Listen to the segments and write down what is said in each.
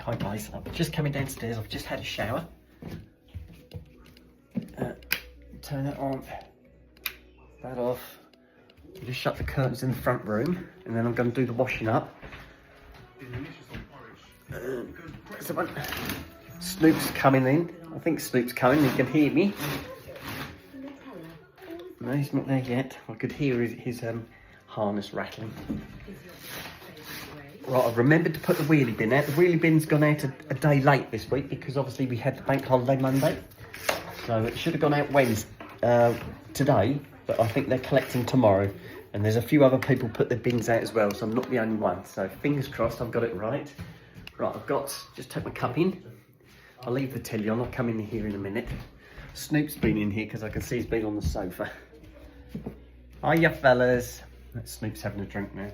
Hi guys, I'm just coming downstairs. I've just had a shower. Turn it on, that off. Just shut the curtains in the front room, and then I'm going to do the washing up. Someone, Snoop's coming in. I think Snoop's coming. He can hear me. No, he's not there yet. I could hear his harness rattling. Right, I've remembered to put the wheelie bin out. The wheelie bin's gone out a day late this week because obviously we had the bank holiday Monday. So it should have gone out today, but I think they're collecting tomorrow. And there's a few other people put their bins out as well, so I'm not the only one. So fingers crossed I've got it right. Right, just take my cup in. I'll leave the telly on, I'll come in here in a minute. Snoop's been in here because I can see he's been on the sofa. Hiya fellas. Snoop's having a drink now.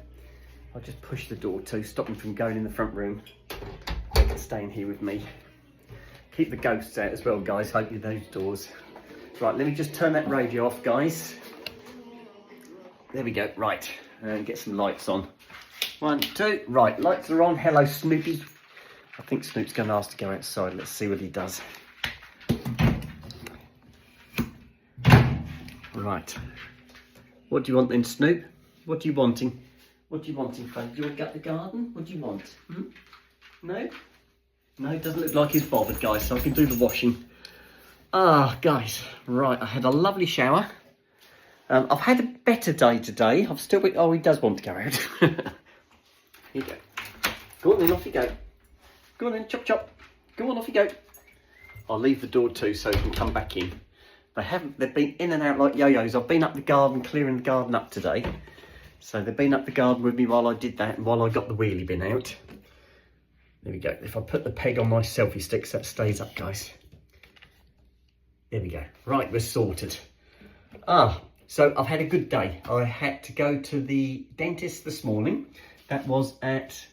I'll just push the door to stop him from going in the front room. They can stay in here with me. Keep the ghosts out as well, guys. Open those doors. Right, let me just turn that radio off, guys. There we go. Right, and get some lights on. 1, 2. Right, lights are on. Hello, Snoopy. I think Snoop's going to ask to go outside. Let's see what he does. Right. What do you want then, Snoop? What are you wanting? What do you wanting, friend? Do you want to gut the garden? What do you want? No? No, it doesn't look like he's bothered, guys, so I can do the washing. Guys, right, I had a lovely shower. I've had a better day today. I've still been... Oh, he does want to go out. Here you go. Go on then, off you go. Go on then, chop chop. Go on, off you go. I'll leave the door too so he can come back in. They've been in and out like yo-yos. I've been up the garden, clearing the garden up today. So they've been up the garden with me while I did that and while I got the wheelie bin out. There we go. If I put the peg on my selfie sticks, that stays up, guys. There we go. Right, we're sorted. So I've had a good day. I had to go to the dentist this morning. That was at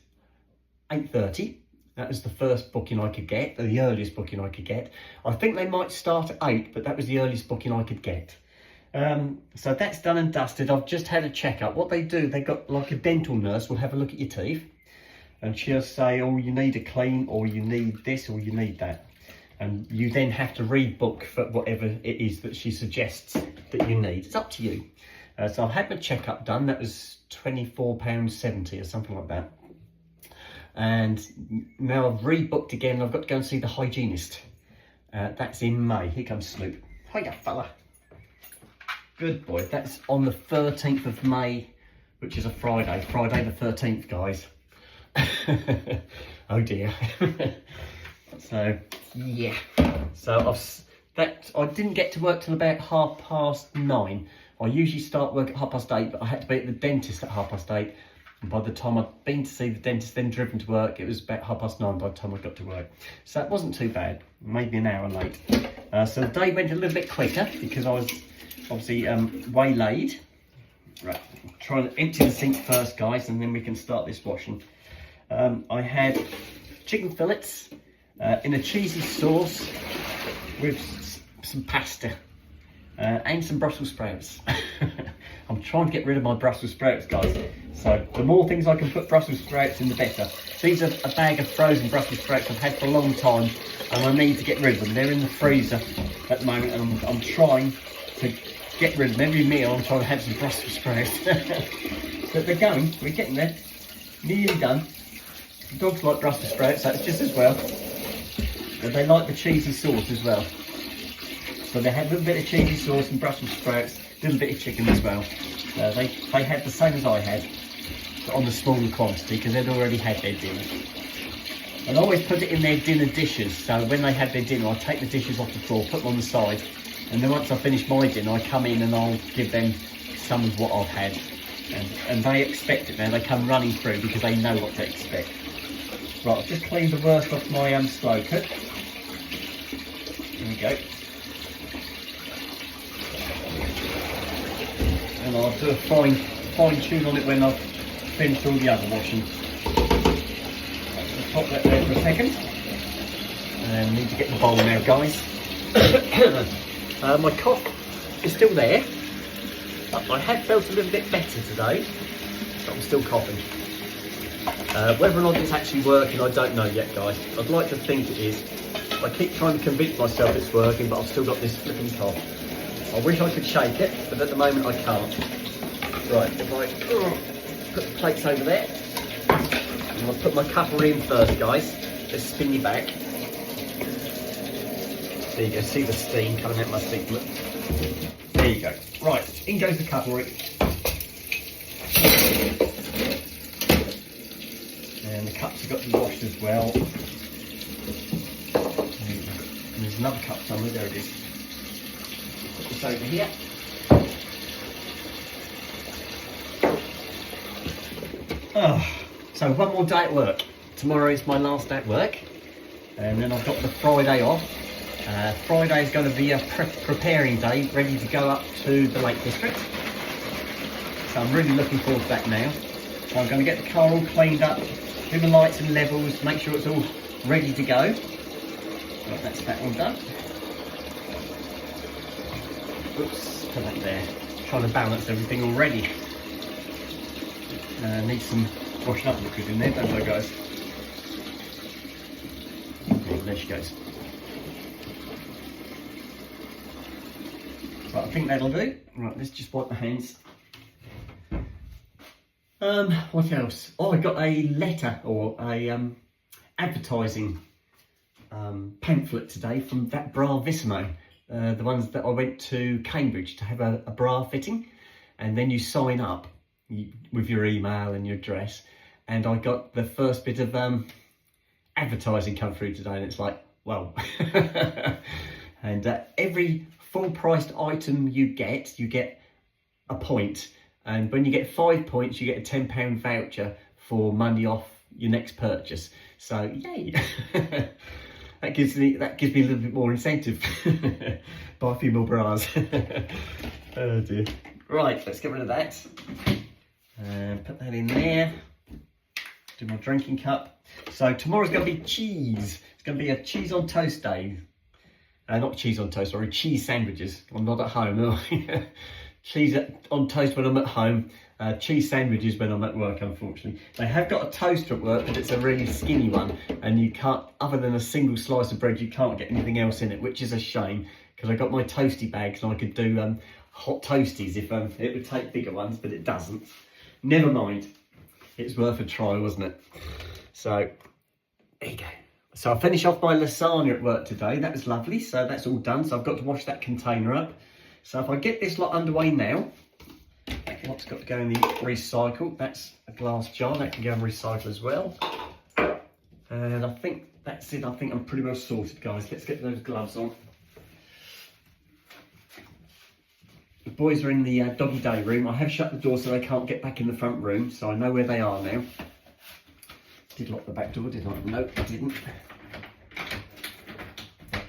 8:30. That was the first booking I could get, the earliest booking I could get. I think they might start at 8, but that was the earliest booking I could get. So that's done and dusted. I've just had a checkup. What they do, they got like a dental nurse will have a look at your teeth and she'll say, oh, you need a clean, or you need this, or you need that. And you then have to rebook for whatever it is that she suggests that you need. It's up to you. So I've had my checkup done. That was £24.70 or something like that. And now I've rebooked again. I've got to go and see the hygienist. That's in May. Here comes Snoop. Hiya, fella. Good boy. That's on the 13th of May, which is a Friday. Friday the 13th, guys. Oh dear. So yeah. So I didn't get to work till about 9:30. I usually start work at 8:30, but I had to be at the dentist at 8:30. And by the time I'd been to see the dentist, then driven to work, it was about 9:30 by the time I got to work. So that wasn't too bad. Maybe an hour late. So the day went a little bit quicker because I was obviously waylaid. Right, try to empty the sink first, guys, and then we can start this washing. I had chicken fillets in a cheesy sauce with some pasta and some Brussels sprouts. I'm trying to get rid of my Brussels sprouts, guys. So the more things I can put Brussels sprouts in, the better. These are a bag of frozen Brussels sprouts I've had for a long time, and I need to get rid of them. They're in the freezer at the moment, and I'm trying to get rid of them. Every meal I'm trying to have some Brussels sprouts. But they're going, we're getting there. Nearly done. The dogs like Brussels sprouts, that's just as well. And they like the cheesy sauce as well. So they had a little bit of cheesy sauce and Brussels sprouts, a little bit of chicken as well. They had the same as I had, but on the smaller quantity because they'd already had their dinner. And I always put it in their dinner dishes, so when they had their dinner I take the dishes off the floor, put them on the side, and then once I finish my dinner I come in and I'll give them some of what I've had. And they expect it now, they come running through because they know what to expect. Right, I've just cleaned the worst off my slow cook. There we go. And I'll do a fine tune on it when I've finished all the other washing. I'll pop that there for a second. And I need to get the bowl now, guys. My cough is still there. But I have felt a little bit better today. But I'm still coughing. Whether or not it's actually working, I don't know yet, guys. I'd like to think it is. I keep trying to convince myself it's working, but I've still got this flipping cough. I wish I could shake it, but at the moment I can't. Right, if I put the plates over there, and I'll put my cutlery in first, guys. Let's spin you back. There you go, see the steam coming out my steam. Look. There you go. Right, in goes the cutlery. And the cups have got to be washed as well. And there's another cup somewhere, there it is. Put this over here. Oh, so one more day at work. Tomorrow is my last day at work. And then I've got the Friday off. Friday is going to be a preparing day, ready to go up to the Lake District. So I'm really looking forward to that now. So I'm going to get the car all cleaned up, do the lights and levels, make sure it's all ready to go. Right, that's that all done. Oops, put that there. Trying to balance everything already. Need some washing up liquid in there, don't I, guys? Oh, there she goes. Right, I think that'll do. Right, let's just wipe the hands. What else? Oh, I got a letter or a advertising pamphlet today from that Bravissimo. The ones that I went to Cambridge to have a bra fitting, and then you sign up with your email and your address, and I got the first bit of advertising come through today, and it's like, well. And every full-priced item you get a point, and when you get 5 points you get a £10 voucher for money off your next purchase. So yay. that gives me a little bit more incentive. Buy a few more bras. Oh dear. Right, let's get rid of that. Put that in there. Do my drinking cup. So tomorrow's going to be cheese. It's going to be a cheese on toast day. Not cheese on toast, sorry, cheese sandwiches. I'm not at home, am I? Cheese on toast when I'm at home, cheese sandwiches when I'm at work, unfortunately. They have got a toaster at work, but it's a really skinny one, and you can't, other than a single slice of bread, you can't get anything else in it, which is a shame, because I got my toasty bags and I could do hot toasties if it would take bigger ones, but it doesn't. Never mind. It's worth a try, wasn't it? So, there you go. So I finished off my lasagna at work today. That was lovely. So that's all done. So I've got to wash that container up. So if I get this lot underway now, that lot's got to go in the recycle. That's a glass jar. That can go in recycle as well. And I think that's it. I think I'm pretty well sorted, guys. Let's get those gloves on. The boys are in the doggy day room. I have shut the door so they can't get back in the front room. So I know where they are now. Did lock the back door, did I? No, I didn't.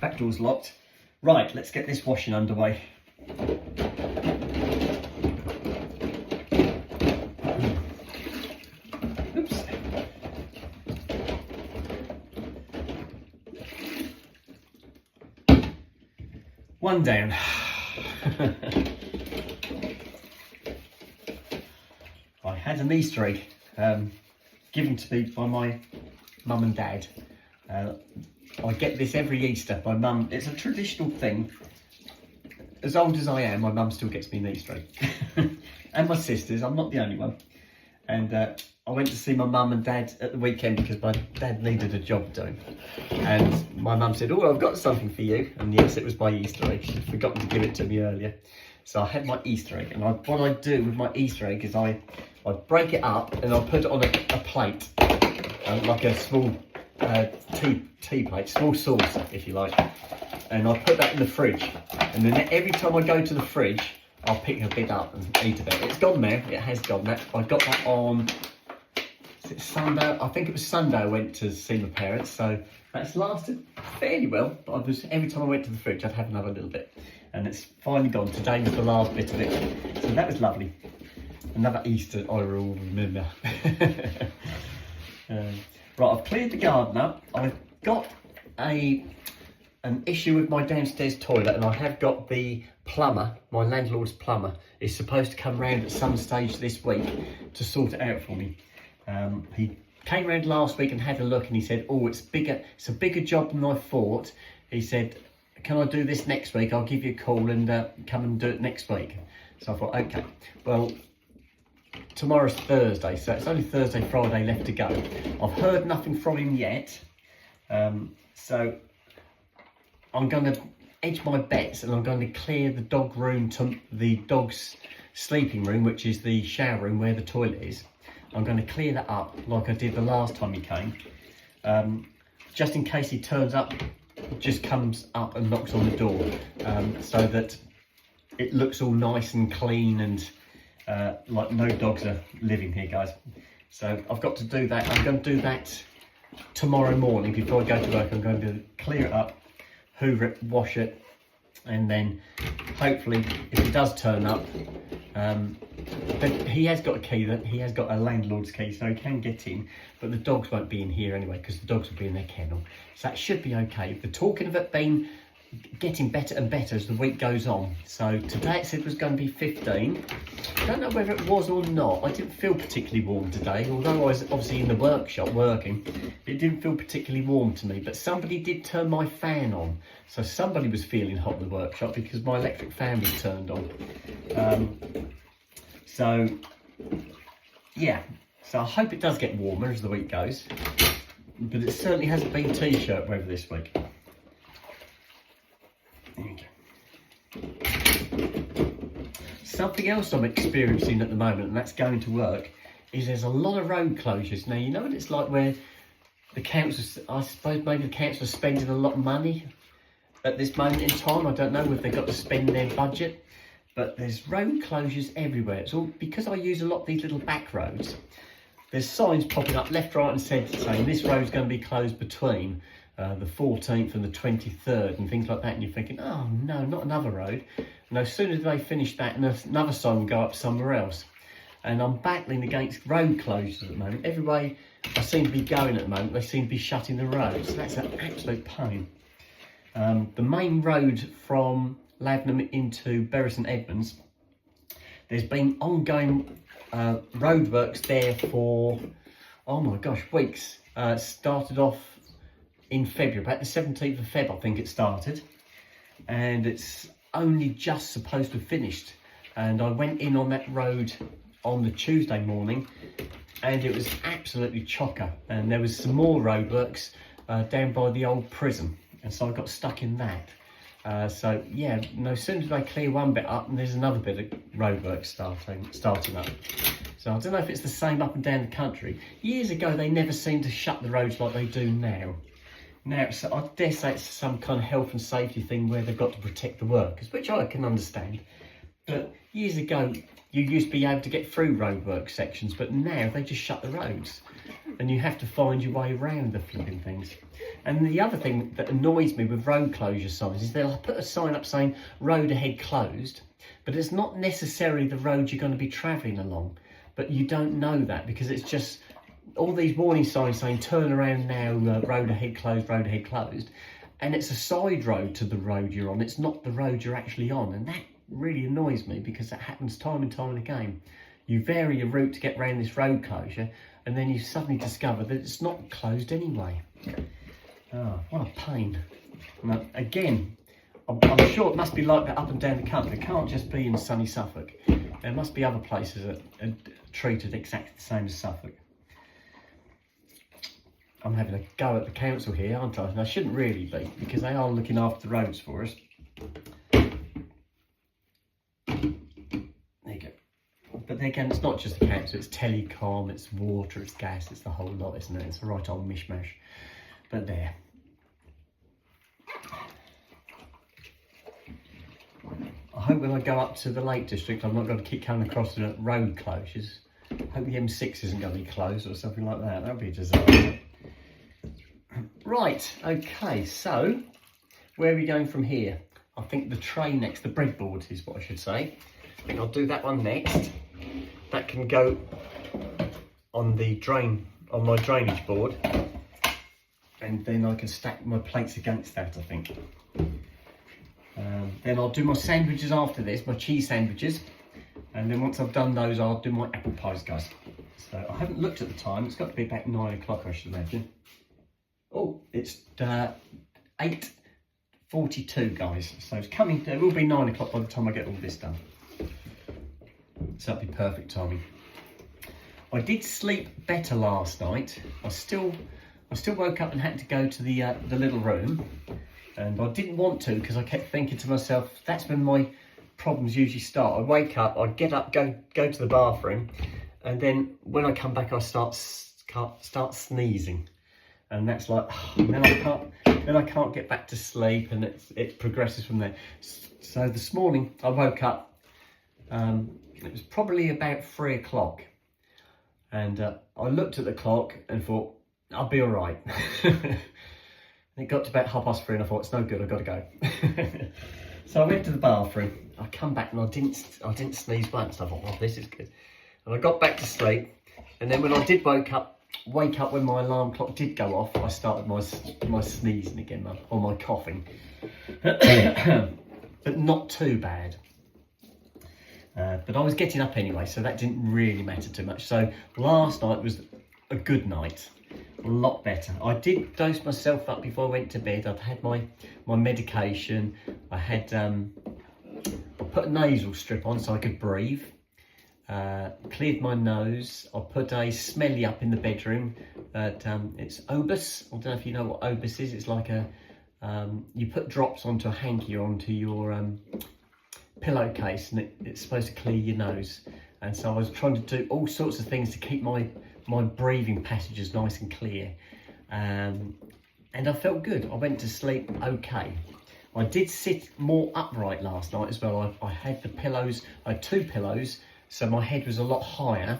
Back door's locked. Right, let's get this washing underway. Oops. One down. I had an Easter egg given to me by my mum and dad. I get this every Easter. My mum, it's a traditional thing. As old as I am, my mum still gets me an Easter egg. And my sisters, I'm not the only one. And I went to see my mum and dad at the weekend because my dad needed a job doing. And my mum said, oh, I've got something for you. And yes, it was my Easter egg. She'd forgotten to give it to me earlier. So I had my Easter egg. And what I do with my Easter egg is I break it up and I'll put it on a plate. Like a small tea plate, small saucer if you like. And I put that in the fridge. And then every time I go to the fridge, I'll pick a bit up and eat a bit. It's gone now, it has gone. I got that on, is it Sunday? I think it was Sunday I went to see my parents, so that's lasted fairly well. But every time I went to the fridge, I'd have another little bit. And it's finally gone. Today was the last bit of it. So that was lovely. Another Easter I will remember. Right, I've cleared the garden up. I've got an issue with my downstairs toilet, and I have got the plumber, my landlord's plumber, is supposed to come round at some stage this week to sort it out for me. He came around last week and had a look, and he said, oh, it's a bigger job than I thought. He said, can I do this next week? I'll give you a call and come and do it next week. So I thought, okay, well, tomorrow's Thursday, so it's only Thursday, Friday left to go. I've heard nothing from him yet, so I'm going to edge my bets, and I'm going to clear the dog room to the dog's sleeping room, which is the shower room where the toilet is. I'm going to clear that up like I did the last time he came, just in case he turns up, just comes up and knocks on the door, so that it looks all nice and clean and like no dogs are living here, guys. So I've got to do that. I'm going to do that tomorrow morning before I go to work. I'm going to clear it up, hoover it, wash it, and then hopefully if he does turn up, but he has got a key, that he has got a landlord's key, so he can get in, but the dogs won't be in here anyway because the dogs will be in their kennel, so that should be okay. The talking of it being getting better and better as the week goes on. So today it said it was going to be 15. I don't know whether it was or not. I didn't feel particularly warm today, although I was obviously in the workshop working. It didn't feel particularly warm to me, but somebody did turn my fan on, so somebody was feeling hot in the workshop because my electric fan was turned on. So yeah, so I hope it does get warmer as the week goes, but it certainly hasn't been t-shirt weather this week. There you go. Something else I'm experiencing at the moment, and that's going to work, is there's a lot of road closures. Now, you know what it's like where the council, I suppose maybe the council are spending a lot of money at this moment in time. I don't know whether they've got to spend their budget, but there's road closures everywhere. It's all because I use a lot of these little back roads. There's signs popping up left, right and centre saying this road's going to be closed between the 14th and the 23rd and things like that, and you're thinking, oh no, not another road. And as soon as they finish that, another sign will go up somewhere else. And I'm battling against road closures at the moment. Every way I seem to be going at the moment, they seem to be shutting the roads. So that's an absolute pain. The main road from Lavenham into Bury St Edmunds, there's been ongoing roadworks there for, oh my gosh, weeks. Started off in February, about the 17th of Feb, I think it started, and it's only just supposed to have finished. And I went in on that road on the Tuesday morning, and it was absolutely chocker. And there was some more roadworks down by the old prison, and so I got stuck in that. So yeah, no sooner did I clear one bit up, and there's another bit of roadwork starting up. So I don't know if it's the same up and down the country. Years ago, they never seemed to shut the roads like they do now. Now, so I dare say it's some kind of health and safety thing where they've got to protect the workers, which I can understand. But years ago, you used to be able to get through roadwork sections, but now they just shut the roads and you have to find your way around the flipping things. And the other thing that annoys me with road closure signs is they'll put a sign up saying road ahead closed, but it's not necessarily the road you're going to be travelling along. But you don't know that because it's just all these warning signs saying turn around now, road ahead closed, and it's a side road to the road you're on. It's not the road you're actually on, and that really annoys me because that happens time and time and again. You vary your route to get around this road closure, and then you suddenly discover that it's not closed anyway. Oh, what a pain. Now, again, I'm sure it must be like that up and down the country. It can't just be in sunny Suffolk. There must be other places that are treated exactly the same as Suffolk. I'm having a go at the council here, aren't I? And I shouldn't really be, because they are looking after the roads for us. There you go. But then again, it's not just the council, it's telecom, it's water, it's gas, it's the whole lot, isn't it? It's a right old mishmash. But there. I hope when I go up to the Lake District, I'm not going to keep coming across the road closures. I hope the M6 isn't going to be closed or something like that. That would be a disaster. Right, okay, so where are we going from here? I think the tray next, the breadboard is what I should say. I think I'll do that one next. That can go on the on my drainage board, and then I can stack my plates against that, I think. Then I'll do my sandwiches after this, my cheese sandwiches, and then once I've done those, I'll do my apple pies, guys. So I haven't looked at the time. It's got to be about 9 o'clock, I should imagine. Oh, it's 8:42, guys. So it's coming. It will be 9 o'clock by the time I get all this done. So that'd be perfect timing. I did sleep better last night. I still woke up and had to go to the little room, and I didn't want to because I kept thinking to myself, that's when my problems usually start. I wake up, I get up, go to the bathroom, and then when I come back, I start sneezing, and that's like, and then I can't get back to sleep, and it progresses from there. So this morning I woke up. It was probably about 3 o'clock, and I looked at the clock and thought, I'll be all right. It got to about 3:30 and I thought, it's no good, I've got to go. So I went to the bathroom. I come back and I didn't sneeze once. I thought, oh, this is good. And I got back to sleep. And then when I did wake up when my alarm clock did go off, I started my sneezing again, or my coughing. But not too bad. But I was getting up anyway, so that didn't really matter too much. So last night was a good night, a lot better. I did dose myself up before I went to bed. I'd had my medication. I had I put a nasal strip on so I could breathe. Cleared my nose. I put a smelly up in the bedroom. It's Obus. I don't know if you know what Obus is. It's like you put drops onto a hanky or onto your pillowcase, and it's supposed to clear your nose. And so I was trying to do all sorts of things to keep my breathing passages nice and clear, and I felt good. I went to sleep okay. I did sit more upright last night as well. I had the pillows. I had 2 pillows, so my head was a lot higher,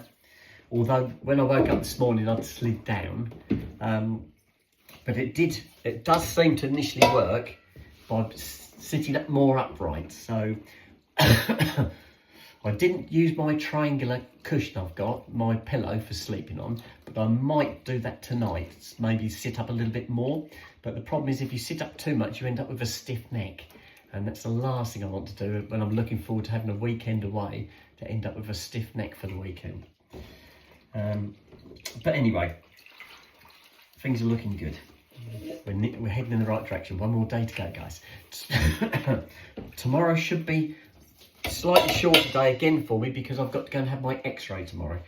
although when I woke up this morning I'd slid down. But it does seem to initially work by sitting up more upright. So I didn't use my triangular cushion I've got, my pillow for sleeping on, but I might do that tonight, maybe sit up a little bit more. But the problem is, if you sit up too much, you end up with a stiff neck, and that's the last thing I want to do when I'm looking forward to having a weekend away, to end up with a stiff neck for the weekend. But anyway, things are looking good. We're heading in the right direction. One more day to go, guys. Tomorrow should be a slightly shorter day again for me, because I've got to go and have my x-ray tomorrow.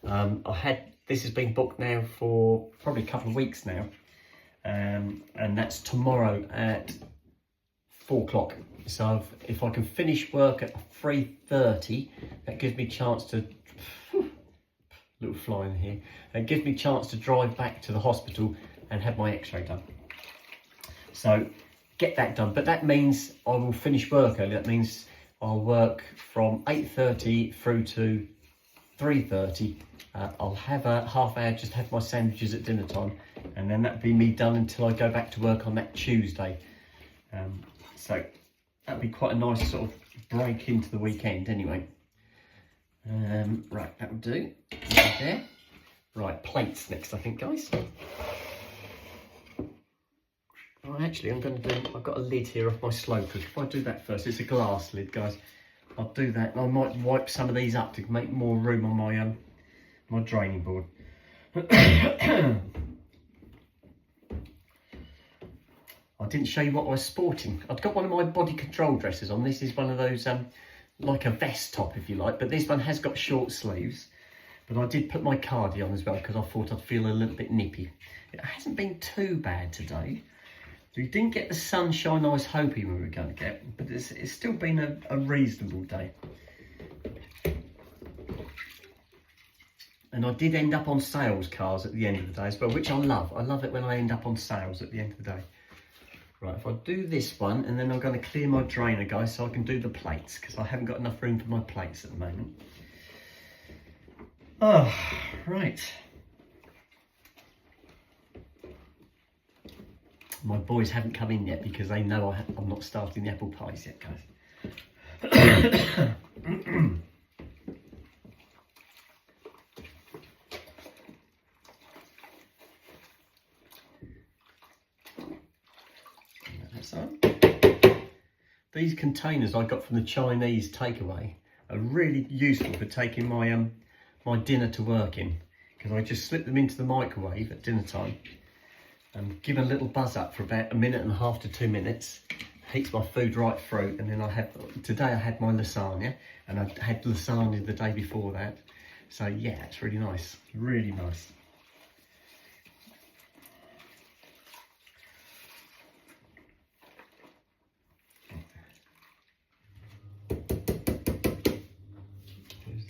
This has been booked now for probably a couple of weeks now, and that's tomorrow at 4 o'clock. So if I can finish work at 3:30, that gives me a chance to, little fly in here, it gives me a chance to drive back to the hospital and have my x-ray done. So get that done, but that means I will finish work early. That means I'll work from 8:30 through to 3:30. I'll have a half hour, just have my sandwiches at dinner time, and then that'll be me done until I go back to work on that Tuesday. So that'll be quite a nice sort of break into the weekend anyway. Right, that will do. Right there. Right, plates next, I think, guys. Oh, actually, I've got a lid here off my slow cooker. If I do that first, it's a glass lid, guys. I'll do that, and I might wipe some of these up to make more room on my my draining board. I didn't show you what I was sporting. I've got one of my body control dresses on. This is one of those, like a vest top, if you like, but this one has got short sleeves. But I did put my cardi on as well, because I thought I'd feel a little bit nippy. It hasn't been too bad today. We didn't get the sunshine I was hoping we were going to get, but it's still been a reasonable day. And I did end up on sales cars at the end of the day as well, which I love. I love it when I end up on sales at the end of the day. Right, if I do this one, and then I'm going to clear my drainer, guys, so I can do the plates, because I haven't got enough room for my plates at the moment. Oh, right. My boys haven't come in yet because they know I'm not starting the apple pies yet, guys. That's on. These containers I got from the Chinese takeaway are really useful for taking my my dinner to work in. because I just slip them into the microwave at dinner time and give a little buzz up for about 1.5 to 2 minutes. Heats my food right through, and then today I had my lasagna, and I had lasagna the day before that. So yeah, it's really nice, really nice.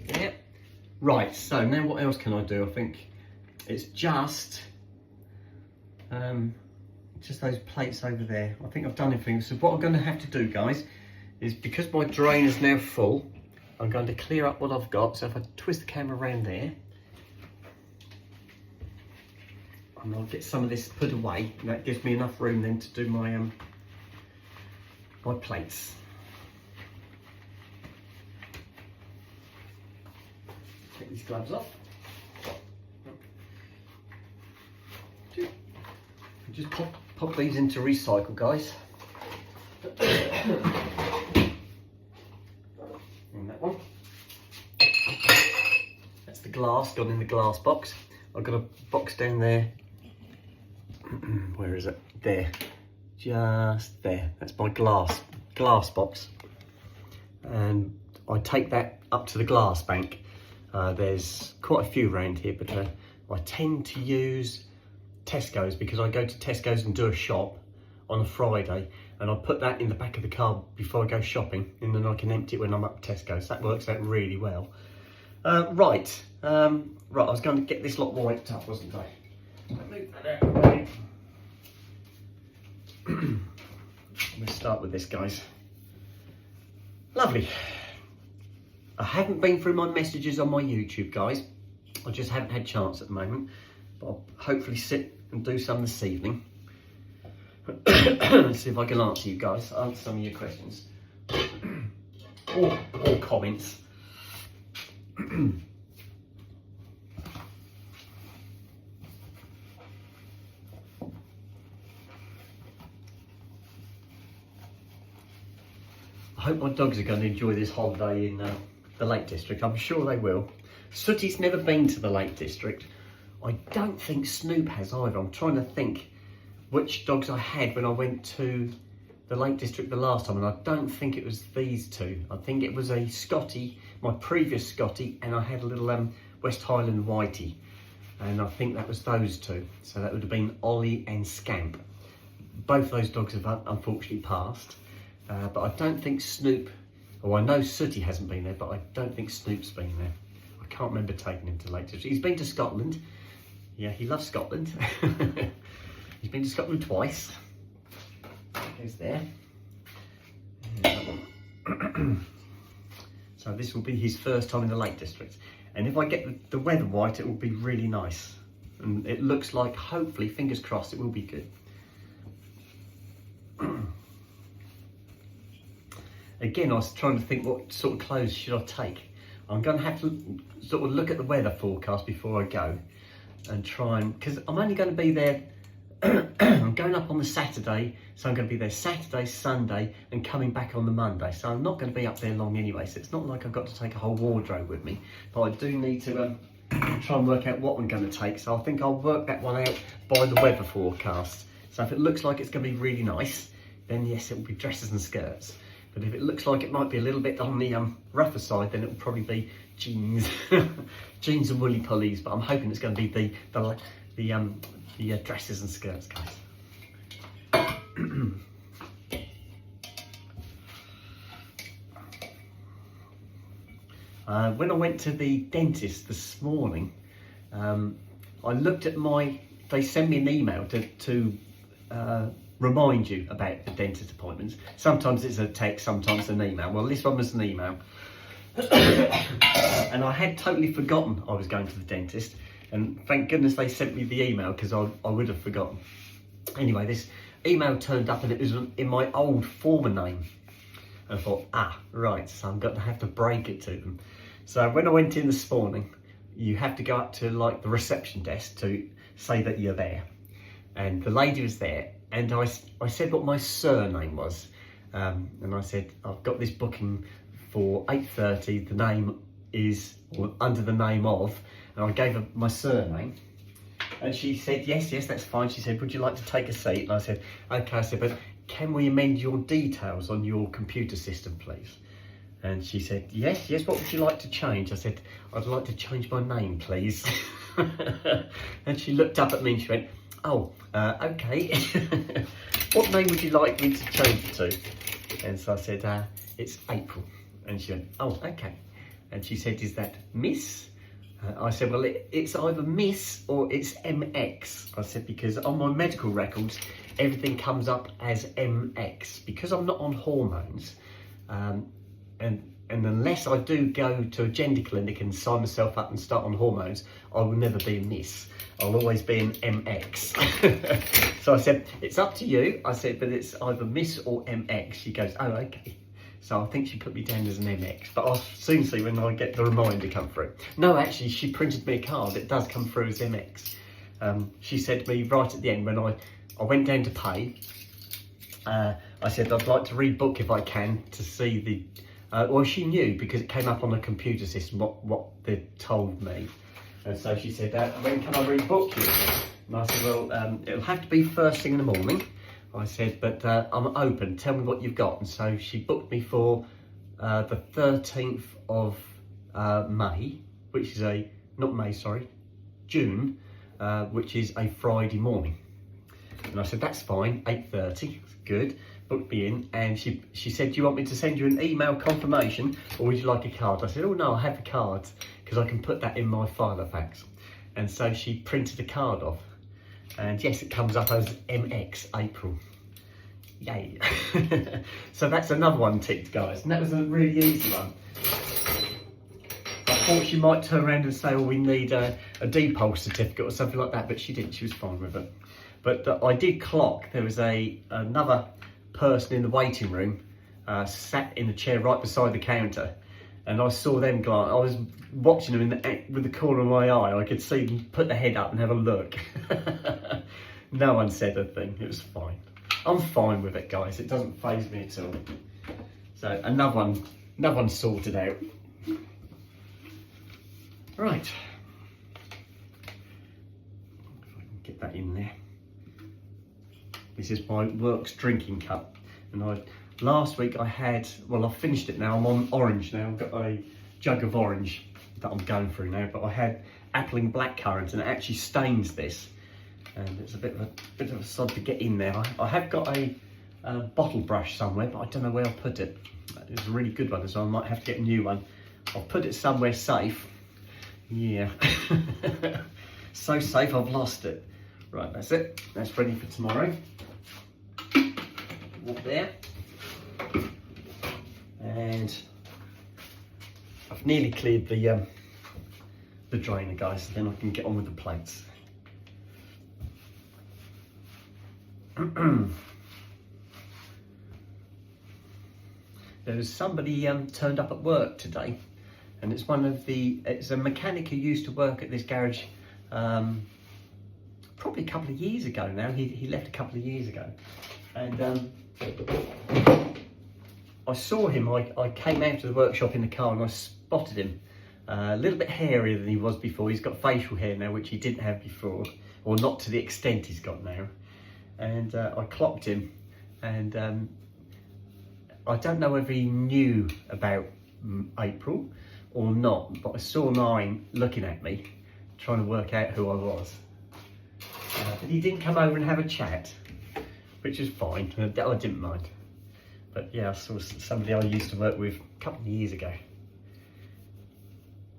Yeah. Right, so now what else can I do? I think it's just those plates over there. I think I've done everything. So what I'm going to have to do, guys, is because my drain is now full, I'm going to clear up what I've got. So if I twist the camera around there, and I'll get some of this put away, and that gives me enough room then to do my my plates. Take these gloves off. Just pop these into recycle, guys. And that one. That's the glass, gone in the glass box. I've got a box down there. Where is it? There. Just there. That's my glass box. And I take that up to the glass bank. There's quite a few around here, but I tend to use Tesco's, because I go to Tesco's and do a shop on a Friday, and I put that in the back of the car before I go shopping, and then I can empty it when I'm up at Tesco's. That works out really well. Right, I was going to get this lot wiped up, wasn't I? Move that out of the way. Let's start with this, guys. Lovely. I haven't been through my messages on my YouTube, guys. I just haven't had a chance at the moment, but I'll hopefully sit and do some this evening. Let's see if I can answer you guys, answer some of your questions or comments. I hope my dogs are going to enjoy this holiday in the Lake District. I'm sure they will. Sooty's never been to the Lake District. I don't think Snoop has either. I'm trying to think which dogs I had when I went to the Lake District the last time, and I don't think it was these two. I think it was a Scotty, my previous Scotty, and I had a little West Highland Whitey, and I think that was those two. So that would have been Ollie and Scamp. Both those dogs have unfortunately passed, but I don't think Snoop, I know Sooty hasn't been there, but I don't think Snoop's been there. I can't remember taking him to Lake District. He's been to Scotland. Yeah, he loves Scotland. He's been to Scotland twice. Goes there. So this will be his first time in the Lake District. And if I get the weather right, it will be really nice. And it looks like, hopefully, fingers crossed, it will be good. Again, I was trying to think what sort of clothes should I take. I'm going to have to sort of look at the weather forecast before I go and try and, because I'm only going to be there, I'm going up on the Saturday, so I'm going to be there Saturday, Sunday, and coming back on the Monday. So I'm not going to be up there long anyway, so it's not like I've got to take a whole wardrobe with me. But I do need to try and work out what I'm going to take. So I think I'll work that one out by the weather forecast. So if it looks like it's going to be really nice, then yes, it will be dresses and skirts. But if it looks like it might be a little bit on the rougher side, then it will probably be jeans, jeans and woolly pulleys. But I'm hoping it's going to be the dresses and skirts, guys. When I went to the dentist this morning, I looked at they send me an email to remind you about the dentist appointments. Sometimes it's a text, sometimes an email. Well, this one was an email. And I had totally forgotten I was going to the dentist. And thank goodness they sent me the email, because I would have forgotten. Anyway, this email turned up and it was in my old former name. And I thought, right, so I'm going to have to break it to them. So when I went in this morning, you have to go up to like the reception desk to say that you're there. And the lady was there, and I said what my surname was. And I said, I've got this booking for 8:30. The name is, or under the name of, And I gave her my surname. And she said, yes, that's fine. She said, would you like to take a seat? And I said, okay. I said, but can we amend your details on your computer system, please? And she said, yes, what would you like to change? I said, I'd like to change my name, please. And she looked up at me and she went, oh, okay. What name would you like me to change it to? And so I said, it's April. And she went, oh, okay. And she said, is that Miss? I said, well, it's either Miss or it's MX. I said, because on my medical records, everything comes up as MX. Because I'm not on hormones, and unless I do go to a gender clinic and sign myself up and start on hormones, I will never be a Miss. I'll always be an MX. So I said, it's up to you. I said, but it's either Miss or MX. She goes, oh, okay. So I think she put me down as an MX, but I'll soon see when I get the reminder come through. No, actually, she printed me a card. It does come through as MX. She said to me right at the end when I went down to pay, I said, I'd like to rebook if I can to see the, well, she knew because it came up on the computer system what they told me. And so she said, when can I rebook you? And I said, well, it'll have to be first thing in the morning. I said, but I'm open, tell me what you've got. And so she booked me for the 13th of May, which is June, which is a Friday morning. And I said, that's fine, 8:30, good. Booked me in, and she said, do you want me to send you an email confirmation or would you like a card? I said, oh no, I have the cards because I can put that in my Filofax. And so she printed a card off. And yes, it comes up as MX April. Yay. So that's another one ticked, guys. And that was a really easy one. I thought she might turn around and say, well, we need a DPOL certificate or something like that, but she didn't. She was fine with it. But I did clock. There was another person in the waiting room sat in a chair right beside the counter. And I saw them glance. I was watching them with the corner of my eye. I could see them put their head up and have a look. No one said a thing. It was fine. I'm fine with it, guys. It doesn't faze me at all. So another one sorted out. Right. If I can get that in there. This is my works drinking cup, and last week I had, well, I've finished it now. I'm on orange now. I've got a jug of orange that I'm going through now, but I had apple and blackcurrant, and it actually stains this, and it's a bit of a sod to get in there. I have got a bottle brush somewhere, but I don't know where I'll put it. It's a really good one, so I might have to get a new one. I'll put it somewhere safe. Yeah, so safe I've lost it. Right, that's it. That's ready for tomorrow. Walk there. And I've nearly cleared the drainer, guys, so then I can get on with the plates. There was somebody turned up at work today, and it's a mechanic who used to work at this garage probably a couple of years ago now. He left a couple of years ago, and I saw him. I came out of the workshop in the car and I spotted him. A little bit hairier than he was before. He's got facial hair now, which he didn't have before, or not to the extent he's got now. And I clocked him, and I don't know whether he knew about April or not, but I saw Nine looking at me, trying to work out who I was. But he didn't come over and have a chat, which is fine. I didn't mind. But yeah, I saw somebody I used to work with a couple of years ago.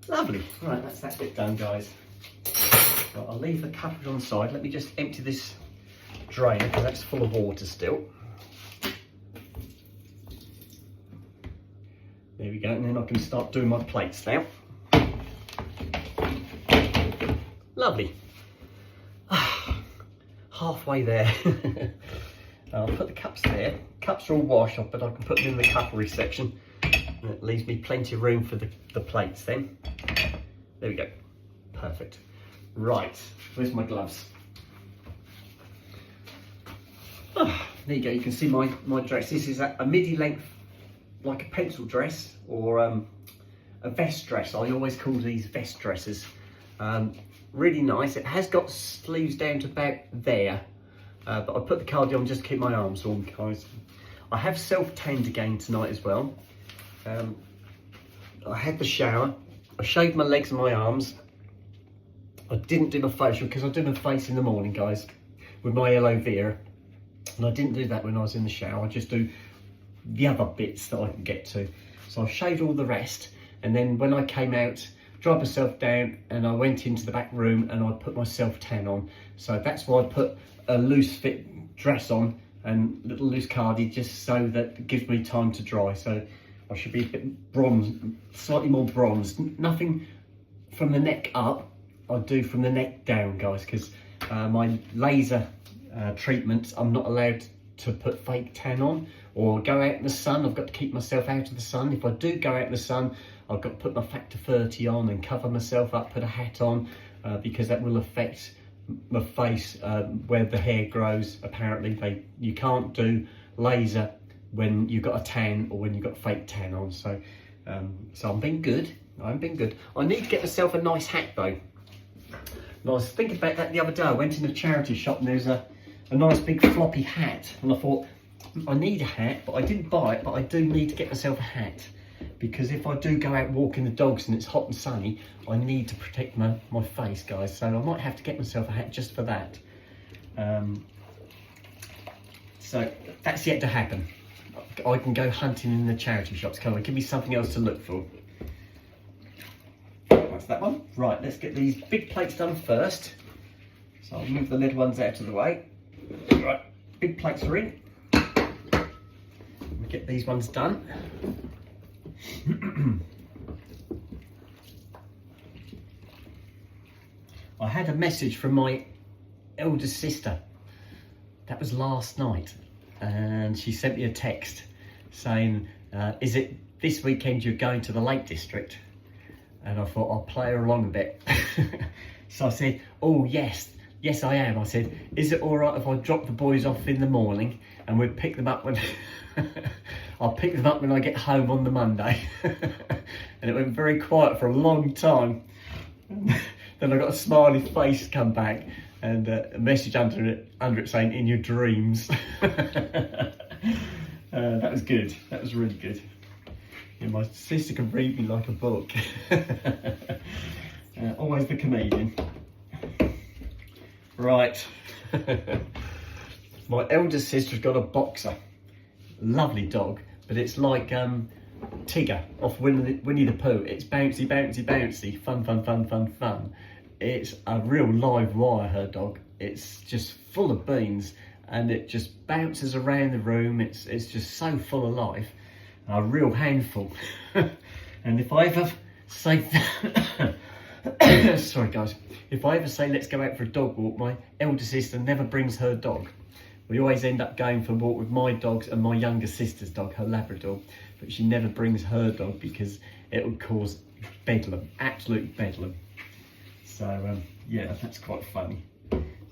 Lovely. Right, that's that bit done, guys. Right, I'll leave the cupboard on the side. Let me just empty this drainer because that's full of water still. There we go, and then I can start doing my plates now. Lovely. Halfway there. I'll put the cups there. Cups are all washed off, but I can put them in the cutlery section. And it leaves me plenty of room for the plates then. There we go. Perfect. Right, where's my gloves? Oh, there you go, you can see my dress. This is a midi length, like a pencil dress, or a vest dress. I always call these vest dresses. Really nice. It has got sleeves down to about there, but I put the cardigan on just to keep my arms warm, guys. I have self-tanned again tonight as well. I had the shower, I shaved my legs and my arms. I didn't do my facial because I do my face in the morning, guys, with my aloe vera. And I didn't do that when I was in the shower. I just do the other bits that I can get to. So I shaved all the rest, and then when I came out, dried myself down, and I went into the back room and I put my self-tan on. So that's why I put a loose fit dress on and little loose cardi, just so that it gives me time to dry. So I should be a bit bronzed, slightly more bronzed. Nothing from the neck up, I'll do from the neck down, guys, because my laser treatments, I'm not allowed to put fake tan on or go out in the sun. I've got to keep myself out of the sun. If I do go out in the sun, I've got to put my factor 30 on and cover myself up, put a hat on, because that will affect my face where the hair grows. Apparently you can't do laser when you've got a tan or when you've got fake tan on. So I'm being good. I'm being good. I need to get myself a nice hat though. And I was thinking about that the other day. I went in a charity shop and there's a nice big floppy hat, and I thought, I need a hat, but I didn't buy it, but I do need to get myself a hat, because if I do go out walking the dogs and it's hot and sunny, I need to protect my face, guys. So I might have to get myself a hat just for that. So that's yet to happen. I can go hunting in the charity shops. Come on, give me something else to look for. That's that one. Right, let's get these big plates done first. So I'll move the little ones out of the way. Right, big plates are in. We'll get these ones done. I had a message from my eldest sister. That was last night, and she sent me a text saying, is it this weekend you're going to the Lake District? And I thought, I'll play her along a bit. So I said, oh yes I am. I said, is it all right if I drop the boys off in the morning and we'll pick them up when I'll pick them up when I get home on the Monday. And it went very quiet for a long time. Then I got a smiley face come back and a message under it saying, in your dreams. That was good. That was really good. Yeah, my sister can read me like a book. Always the comedian. Right. My eldest sister's got a boxer. Lovely dog, but it's like Tigger off Winnie the Pooh. It's bouncy, bouncy, bouncy, fun, fun, fun, fun, fun. It's a real live wire, her dog. It's just full of beans, and it just bounces around the room. It's just so full of life. A real handful. And if I ever say, sorry guys, if I ever say let's go out for a dog walk, my elder sister never brings her dog. We always end up going for a walk with my dogs and my younger sister's dog, her Labrador, but she never brings her dog because it would cause bedlam, absolute bedlam. So yeah, that's quite funny.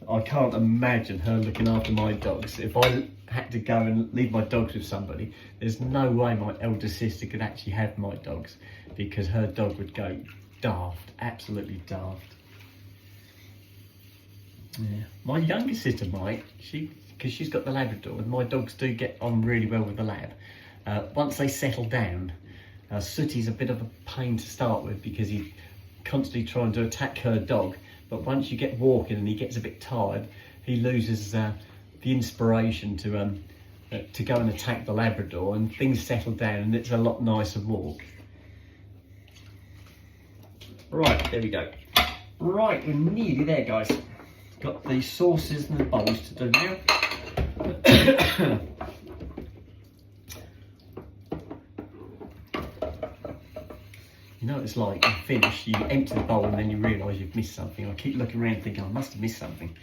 I can't imagine her looking after my dogs. If I had to go and leave my dogs with somebody, there's no way my elder sister could actually have my dogs, because her dog would go daft, absolutely daft. Yeah. My younger sister might, because she's got the Labrador, and my dogs do get on really well with the Lab. Once they settle down, Sooty's a bit of a pain to start with because he's constantly trying to attack her dog. But once you get walking and he gets a bit tired, he loses the inspiration to go and attack the Labrador, and things settle down and it's a lot nicer walk. Right, there we go. Right, we're nearly there, guys. Got the sauces and the bowls to do now. You know what it's like, you finish, you empty the bowl and then you realise you've missed something. I keep looking around thinking, I must have missed something.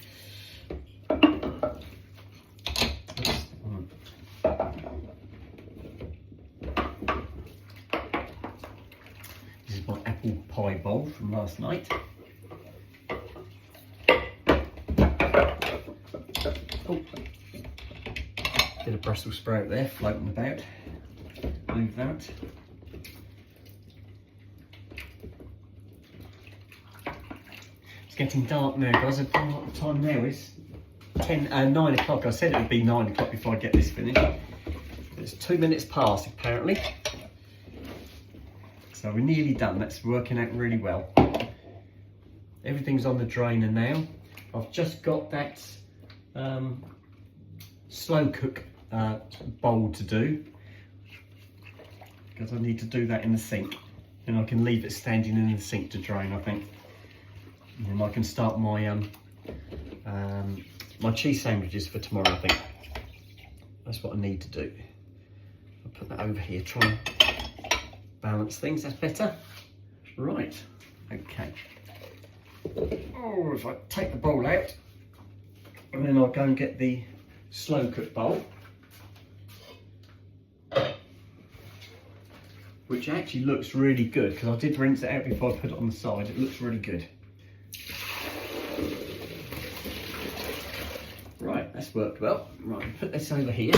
This is my apple pie bowl from last night. Oh, bit of Brussels sprout there floating about. Move that. It's getting dark now, guys. I don't know what the time now is. 9 o'clock. I said it would be 9 o'clock before I get this finished. It's 2 minutes past, apparently. So we're nearly done. That's working out really well. Everything's on the drainer now. I've just got that slow cook bowl to do, because I need to do that in the sink. And I can leave it standing in the sink to drain, I think. And then I can start my my cheese sandwiches for tomorrow, I think. That's what I need to do. I'll put that over here, try and balance things. That's better. Right, okay. Oh, if I take the bowl out, and then I'll go and get the slow cook bowl, which actually looks really good, because I did rinse it out before I put it on the side. It looks really good. Right, that's worked well. Right, put this over here.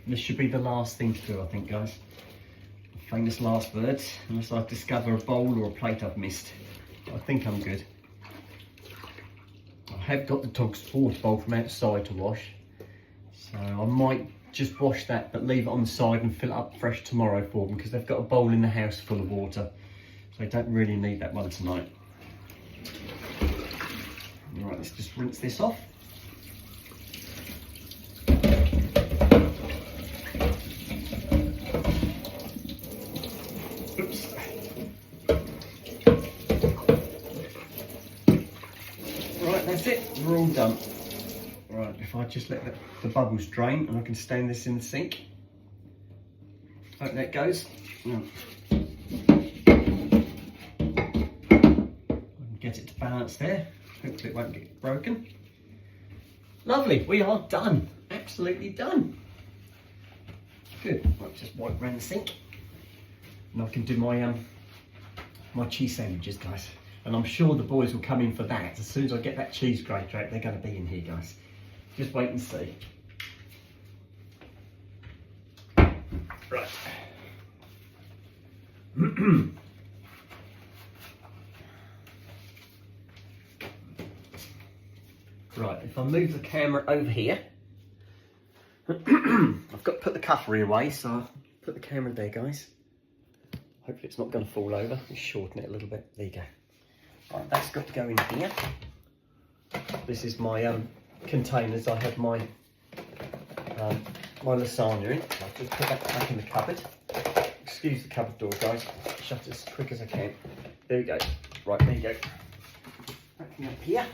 This should be the last thing to do, I think, guys. Famous last words, unless I discover a bowl or a plate I've missed. I think I'm good. I have got the dog's water bowl from outside to wash, so I might just wash that but leave it on the side and fill it up fresh tomorrow for them, because they've got a bowl in the house full of water, so they don't really need that one tonight. Right, let's just rinse this off. Oops. Right, that's it, we're all done. Right, if I just let the bubbles drain and I can stand this in the sink. Hope that goes. Get it to balance there. Hopefully it won't get broken. Lovely, we are done. Absolutely done. Good. I'll just wipe around the sink, and I can do my my cheese sandwiches, guys. And I'm sure the boys will come in for that. As soon as I get that cheese grater out, they're going to be in here, guys. Just wait and see. Right. Right, if I move the camera over here, I've got to put the cutlery away, so I'll put the camera there, guys. Hopefully it's not going to fall over. Let's shorten it a little bit. There you go. Right, that's got to go in here. This is my containers. I have my my lasagna in. I'll just put that back in the cupboard. Excuse the cupboard door, guys. Shut it as quick as I can. There we go. Right, there you go. Back up here.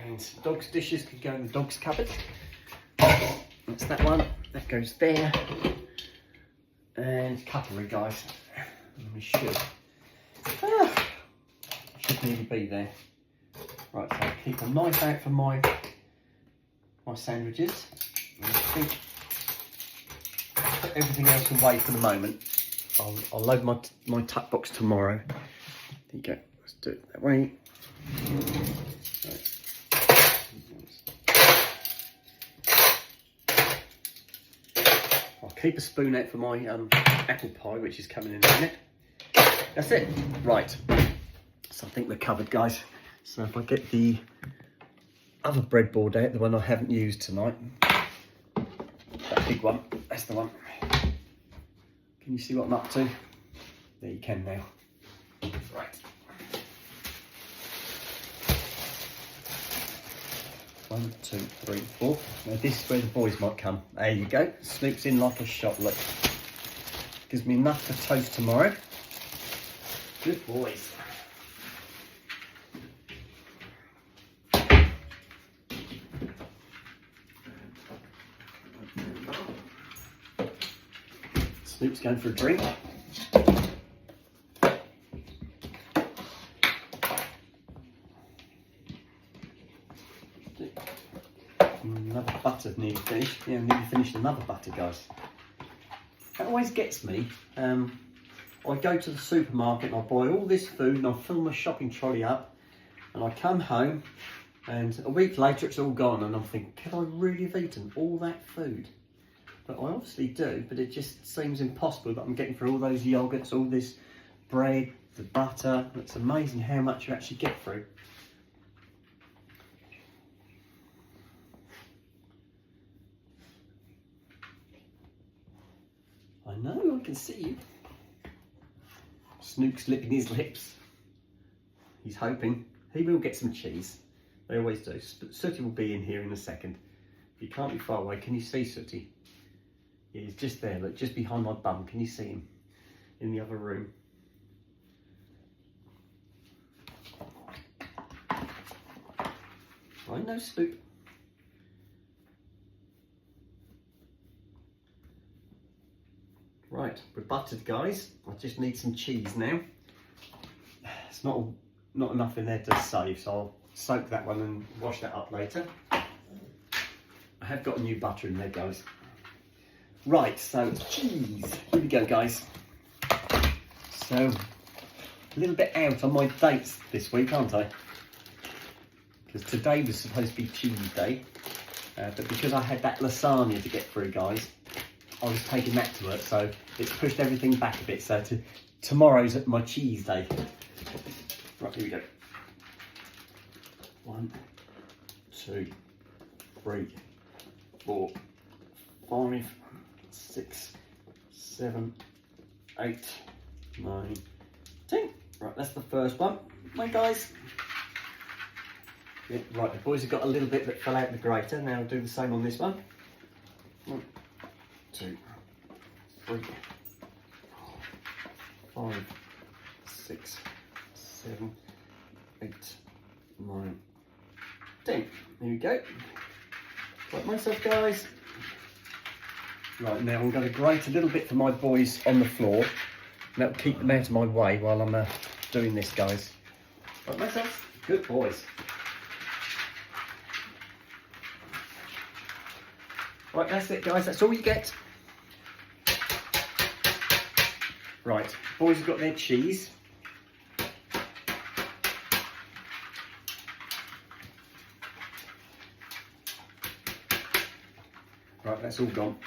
And dog's dishes can go in the dog's cupboard. That's that one. That goes there. And cutlery, guys. We should nearly be there. Right, so I'll keep a knife out for my sandwiches. And I think put everything else away for the moment. I'll load my tuck box tomorrow. There you go. Let's do it that way. I'll keep a spoon out for my apple pie, which is coming in a minute. That's it. Right. So I think we're covered, guys. So if I get the other breadboard out, the one I haven't used tonight, that big one, that's the one. Can you see what I'm up to? There you can now. Right. 1, 2, 3, 4. Now this is where the boys might come. There you go. Snoop's in like a shot, look. Gives me enough for toast tomorrow. Good boys. Snoop's going for a drink. Another butter's nearly finished. Yeah, nearly finished another butter, guys. That always gets me. I go to the supermarket and I buy all this food and I fill my shopping trolley up, and I come home and a week later it's all gone, and I'm thinking, could I really have eaten all that food? But I obviously do, but it just seems impossible that I'm getting through all those yogurts, all this bread, the butter. It's amazing how much you actually get through. I know, I can see you. Snoop's licking his lips. He's hoping. He will get some cheese. They always do. Sooty will be in here in a second. You can't be far away. Can you see Sooty? Yeah, he's just there, look, just behind my bum. Can you see him? In the other room. I know, Snoop. Right, we're buttered, guys. I just need some cheese now. It's not enough in there to save, so I'll soak that one and wash that up later. I have got a new butter in there, guys. Right, so cheese. Here we go, guys. So, a little bit out on my dates this week, aren't I? Because today was supposed to be cheese day, but because I had that lasagna to get through, guys, I was taking that to work, so it's pushed everything back a bit. So tomorrow's my cheese day. Right, here we go. 1, 2, 3, 4, 5, 6, 7, 8, 9, 10. Right, that's the first one. Right, guys. Yeah, right, the boys have got a little bit that fell out the grater. Now I'll do the same on this one. 1, 2, 3, 4, 5, 6, 7, 8, 9, 10. There we go. Got myself, guys. Right, now I'm going to grate a little bit for my boys on the floor. That'll keep them out of my way while I'm doing this, guys. Right, myself. Good boys. Right, that's it, guys. That's all you get. Right, boys have got their cheese. Right, that's all gone.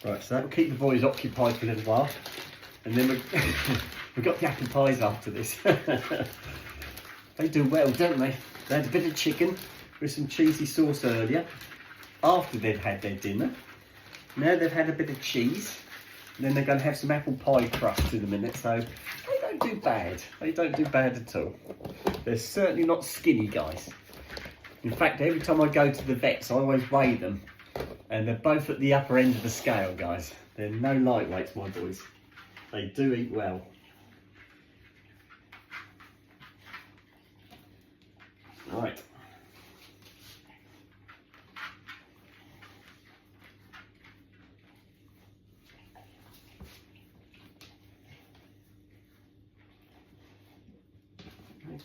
Right, so that'll keep the boys occupied for a little while. And then we've got the apple pies after this. They do well, don't they? They had a bit of chicken with some cheesy sauce earlier, after they'd had their dinner. Now they've had a bit of cheese, and then they're going to have some apple pie crust in a minute, so they don't do bad. They don't do bad at all. They're certainly not skinny, guys. In fact, every time I go to the vets, I always weigh them, and they're both at the upper end of the scale, guys. They're no lightweights, my boys. They do eat well. Right. Okay.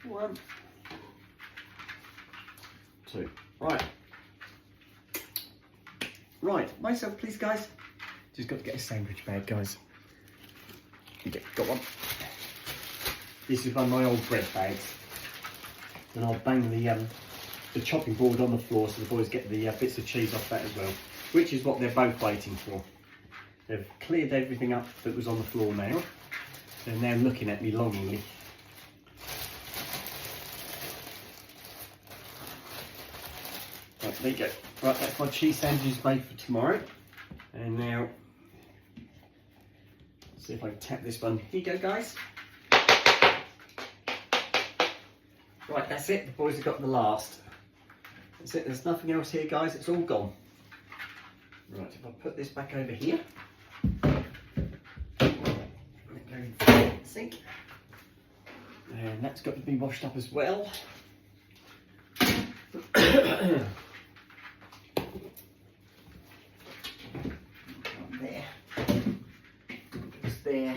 One, 2. Right. Right, myself, please, guys. Just got to get a sandwich bag, guys. You got one. This is one of my old bread bags, and I'll bang the chopping board on the floor so the boys get the bits of cheese off that as well, which is what they're both waiting for. They've cleared everything up that was on the floor now. They're now looking at me longingly. Right, there you go. Right, that's my cheese sandwiches made for tomorrow. And now, see if I can tap this one. Here you go, guys. Right, that's it. The boys have got the last. That's it. There's nothing else here, guys. It's all gone. Right, if I put this back over here. Go in the sink. And that's got to be washed up as well. There. Just there.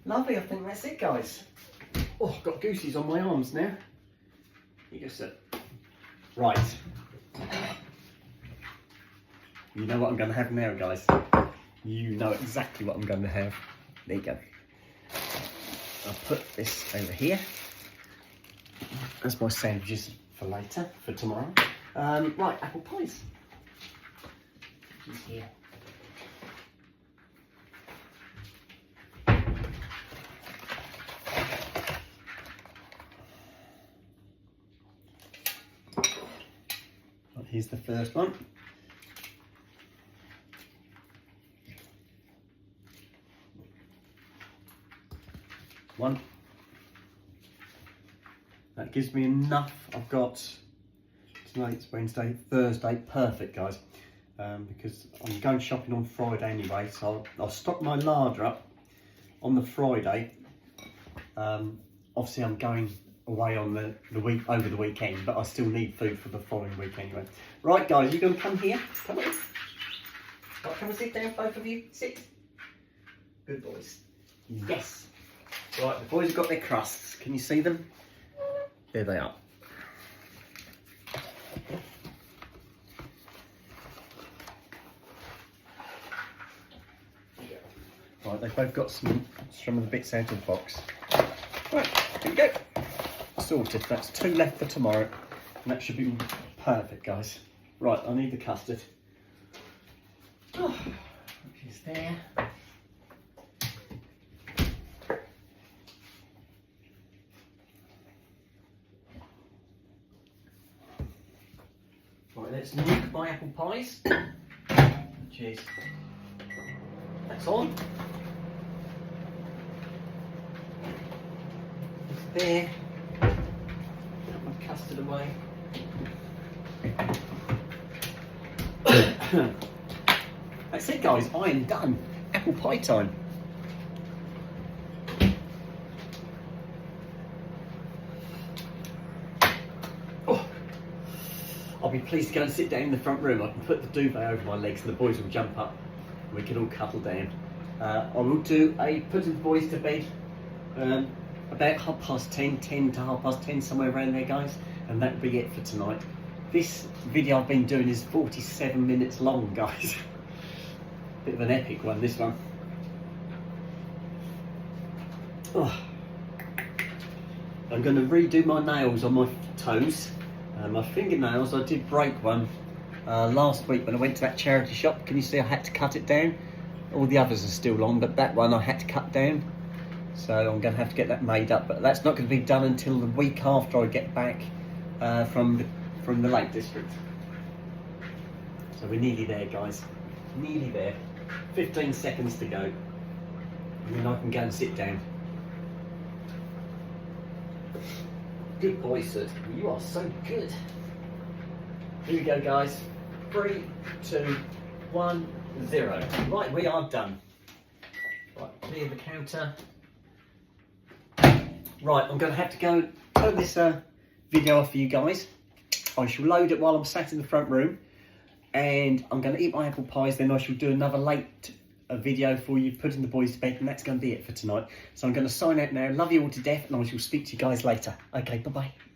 Lovely, I think that's it, guys. Oh, I've got goosies on my arms now. Here you go, sir. Right. You know what I'm going to have now, guys. You know exactly what I'm going to have. There you go. I'll put this over here. That's my sandwiches for later, for tomorrow. Right, apple pies. Just here. Here's the first one. That gives me enough. I've got, tonight's Wednesday, Thursday, perfect guys. Because I'm going shopping on Friday anyway, so I'll stock my larder up on the Friday. Obviously I'm going away on the week, over the weekend, but I still need food for the following week anyway. Right guys, you gonna come here? Come on. Right, come and sit down, both of you. Sit. Good boys. Yes. Right, the boys have got their crusts. Can you see them? There they are. Right, they've both got some of the bits out of the box. Right, here we go. Sorted. That's 2 left for tomorrow. And that should be perfect, guys. Right, I need the custard. Oh, which is there. Right, let's nuke my apple pies. Cheers. That's on. It's there. Put my custard away. That's it guys, I am done. Apple pie time. Oh. I'll be pleased to go and sit down in the front room. I can put the duvet over my legs and the boys will jump up. We can all cuddle down. I will do a putting the boys to bed about 10:30, 10 to 10:30, somewhere around there guys, and that'll be it for tonight. This video I've been doing is 47 minutes long guys. Bit of an epic one, this one. Oh. I'm going to redo my nails on my toes. My fingernails, I did break one last week when I went to that charity shop. Can you see I had to cut it down? All the others are still long, but that one I had to cut down. So I'm going to have to get that made up, but that's not going to be done until the week after I get back from the Lake District. So we're nearly there guys, nearly there. 15 seconds to go, and then I can go and sit down. Good boy, sir. You are so good. Here we go, guys. 3, 2, 1, 0. Right, we are done. Right, clear the counter. Right, I'm going to have to go turn this video off for you guys. I shall load it while I'm sat in the front room. And I'm going to eat my apple pies, then I shall do another late video for you, putting the boys to bed, and that's going to be it for tonight. So I'm going to sign out now. Love you all to death, and I shall speak to you guys later. Okay, bye-bye.